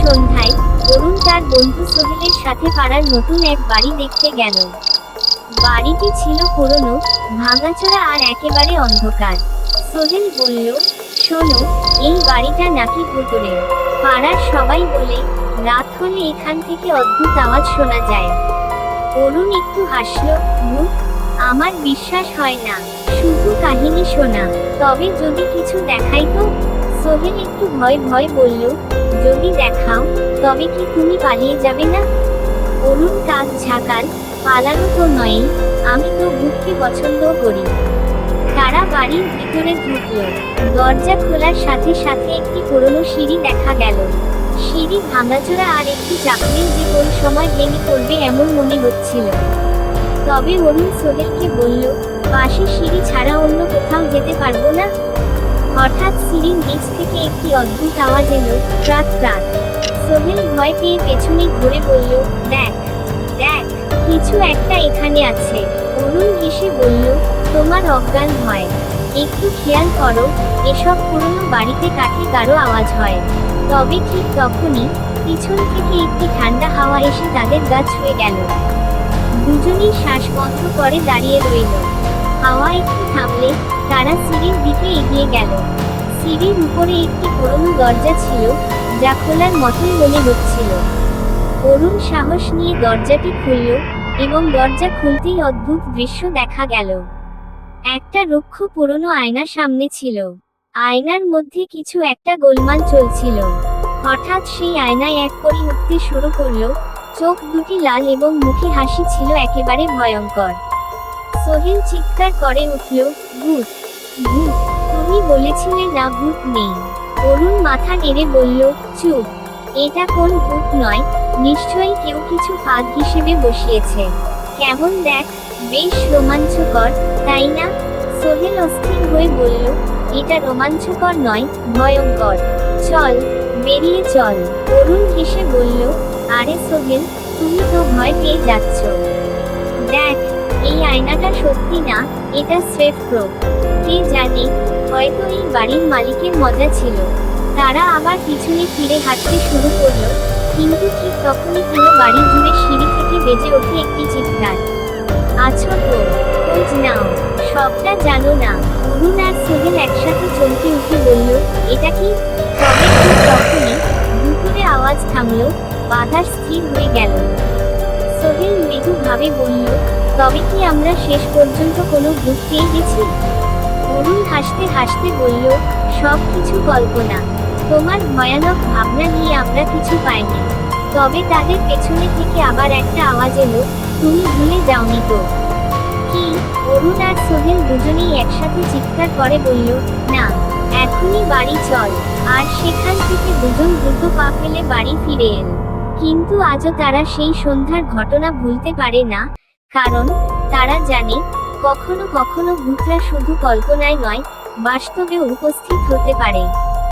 সন্ধ্যায় অরুণ তার বন্ধু সোহেলের সাথে পাড়ার নতুন এক বাড়ি দেখতে গেল। বাড়িটি ছিল পুরনো, ভাঙাচোরা আর একেবারে অন্ধকার। সোহেল বলল, শোনো, এই বাড়িটা নাকি ভূতুড়ে। পাড়ার সবাই বলে রাত হলে এখান থেকে অদ্ভুত আওয়াজ শোনা যায়। অরুণ একটু হাসল, ভূত? আমার বিশ্বাস হয় না, শুধু কাহিনী শোনা। তবে যদি কিছু দেখাই তো? সোহেল একটু ভয় ভয় বলল, যদি দেখাও তবে কি তুমি পালিয়ে যাবে না? অরুণ কাক ঝাঁকাল, পালানো তো নয়, আমি তো ভূতকে পছন্দ করি। তারা বাড়ির ভিতরে ঢুকল। দরজা খোলার সাথে সাথে একটি পুরনো সিঁড়ি দেখা গেল। সিঁড়ি ভাঙাচোরা আর একটি চাপড়ে যে কোন সময় ভেঙে পড়বে এমন মনে হচ্ছিল। তবে অরুণ সোহেলকে বলল, পাশে সিঁড়ি ছাড়া অন্য কোথাও যেতে পারবো না? হঠাৎ সিঁড়ির নিচ থেকে একটি অদ্ভুত আওয়াজ এলো, ট্রাক ট্রাক। সোহেল ভয় পেয়ে পেছনে ঘুরে বলল, দেখ দেখ, কিছু একটা এখানে আছে। অরুণ হেসে বলল, তোমার অজ্ঞান হয়, একটু খেয়াল করো, এসব পুরনো বাড়িতে কাঠে গাঢ় আওয়াজ হয়। তবে ঠিক তখনই পিছন থেকে একটি ঠান্ডা হাওয়া এসে তাদের গা ছুঁয়ে গেল। দুজনেই শ্বাস বন্ধ করে দাঁড়িয়ে রইল। হাওয়া একটু থামলে তারা সিঁড়ির দিকে এগিয়ে গেল। সিঁড়ির উপরে একটি পুরনো দরজা ছিল, যা খোলার মতোই মনে হচ্ছিল। অরুণ সাহস নিয়ে দরজাটি খুলল, এবং দরজা খুলতেই অদ্ভুত দৃশ্য দেখা গেল। একটা রুক্ষ পুরনো আয়না সামনে ছিল। আয়নার মধ্যে কিছু একটা গোলমাল চলছিল। হঠাৎ সেই আয়নায় এক পরী উঠতে শুরু করলো, চোখ দুটি লাল এবং মুখে হাসি ছিল একেবারে ভয়ঙ্কর। সোহেল চিৎকার করে উঠল, ভূত, ভূত, তুমি বলেছিলে না ভূত নেই। অরুণ মাথা নেড়ে বলল, চুপ, এটা কোন ভূত নয়, নিশ্চয়ই কেউ কিছু ফাঁদ হিসেবে বসিয়েছে। কেমন দেখ, বেশ রোমাঞ্চকর, তাই না? সোহেল অস্থির হয়ে বলল, এটা রোমাঞ্চকর নয়, ভয়ঙ্কর। চল, বেরিয়ে চল। অরুণ হেসে বলল, আরে সোহেল, তুমি তো ভয় পেয়ে যাচ্ছ। দেখ, এই আয়নাটা সত্যি না, এটা স্রেফ প্রোপ। কে জানে, হয়তো এই বাড়ির মালিকের মজা ছিল। তারা আবার পিছনে ফিরে হাঁটতে শুরু করলো, কিন্তু ঠিক তখনই পুরো বাড়ি জুড়ে সিঁড়ি থেকে বেজে ওঠে একটি চিৎকার, আছো তো, খোঁজ নাও, সবটা জানো না। অরুণ আর সোহেল একসাথে চমকে উঠে বলল, এটা কি? তবে ঠিক তখনই ভুতুড়ে আওয়াজ থামলো, বাতাস স্থির হয়ে গেল। সোহেল মৃদুভাবে বলল, তবে কি আমরা শেষ পর্যন্ত কোনো ভূত পেয়ে গেছি? অরুণ হাসতে হাসতে বলল, সব কিছু কল্পনা। তোমার ভয়ানক ভাবনা নিয়ে আমরা কিছু পাইনি। তবে তাদের পেছনে থেকে আবার একটা আওয়াজ এলো, তুমি ভুলে যাওনি তো? কি? অরুণ আর সোহেল দুজনেই একসাথে চিৎকার করে বলল, না, এখনই বাড়ি চল। আর সেখান থেকে দুজন দ্রুত পা ফেলে বাড়ি ফিরে এল। কিন্তু আজও তারা সেই সন্ধ্যার ঘটনা ভুলতে পারে না, কারণ তারা জানে, কখনো কখনো ভূতরা শুধু কল্পনায় নয়, বাস্তবেও উপস্থিত হতে পারে।